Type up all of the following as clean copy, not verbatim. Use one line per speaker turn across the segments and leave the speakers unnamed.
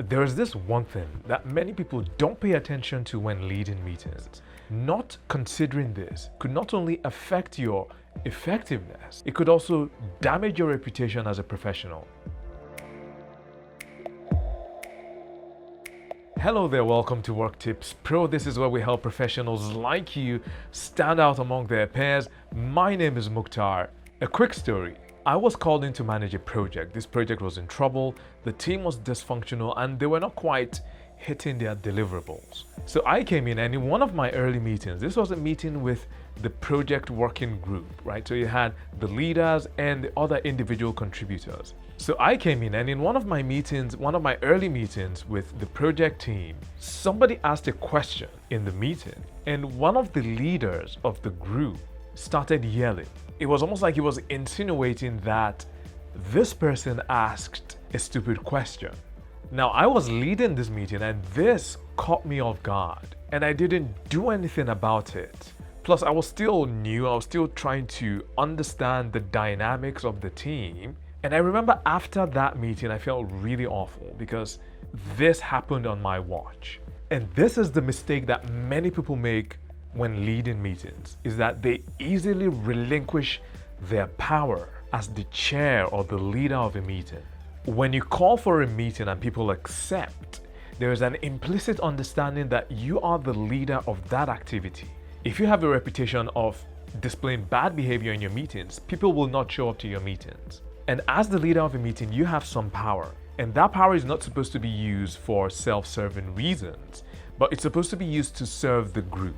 There is this one thing that many people don't pay attention to when leading meetings. Not considering this could not only affect your effectiveness, it could also damage your reputation as a professional. Hello there, welcome to Work Tips Pro. This is where we help professionals like you stand out among their peers. My name is Mukhtar. A quick story. I was called in to manage a project. This project was in trouble, the team was dysfunctional, and they were not quite hitting their deliverables. So I came in, and in one of my early meetings, this was a meeting with the project working group, right? So you had the leaders and the other individual contributors. So I came in, and in one of my meetings, one of my early meetings with the project team, somebody asked a question in the meeting, and one of the leaders of the group started yelling. It was almost like he was insinuating that this person asked a stupid question. Now, I was leading this meeting, and this caught me off guard, and I didn't do anything about it. Plus, I was still new, I was still trying to understand the dynamics of the team. And I remember after that meeting, I felt really awful because this happened on my watch. And this is the mistake that many people make when leading meetings, is that they easily relinquish their power as the chair or the leader of a meeting. When you call for a meeting and people accept, there is an implicit understanding that you are the leader of that activity. If you have a reputation of displaying bad behavior in your meetings, people will not show up to your meetings. And as the leader of a meeting, you have some power. And that power is not supposed to be used for self-serving reasons, but it's supposed to be used to serve the group.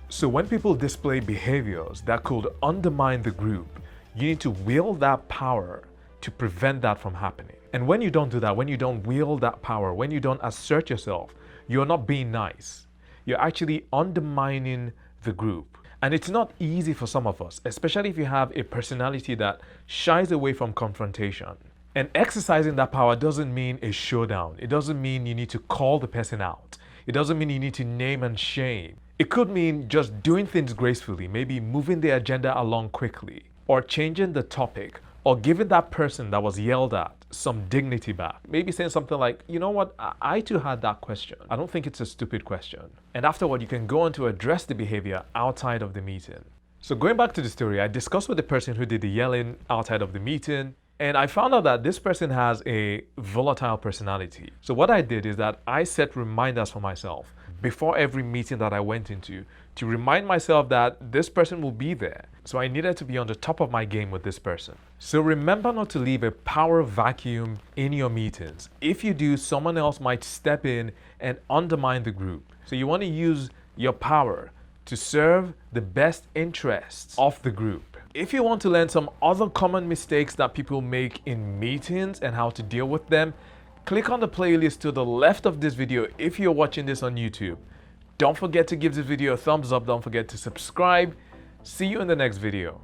So when people display behaviors that could undermine the group, you need to wield that power to prevent that from happening. And when you don't do that, when you don't wield that power, when you don't assert yourself, you're not being nice. You're actually undermining the group. And it's not easy for some of us, especially if you have a personality that shies away from confrontation. And exercising that power doesn't mean a showdown. It doesn't mean you need to call the person out. It doesn't mean you need to name and shame. It could mean just doing things gracefully, maybe moving the agenda along quickly, or changing the topic, or giving that person that was yelled at some dignity back. Maybe saying something like, you know what, I too had that question. I don't think it's a stupid question. And afterward, you can go on to address the behavior outside of the meeting. So going back to the story, I discussed with the person who did the yelling outside of the meeting, and I found out that this person has a volatile personality. So what I did is that I set reminders for myself before every meeting that I went into to remind myself that this person will be there. So I needed to be on the top of my game with this person. So remember not to leave a power vacuum in your meetings. If you do, someone else might step in and undermine the group. So you want to use your power to serve the best interests of the group. If you want to learn some other common mistakes that people make in meetings and how to deal with them, click on the playlist to the left of this video if you're watching this on YouTube. Don't forget to give this video a thumbs up. Don't forget to subscribe. See you in the next video.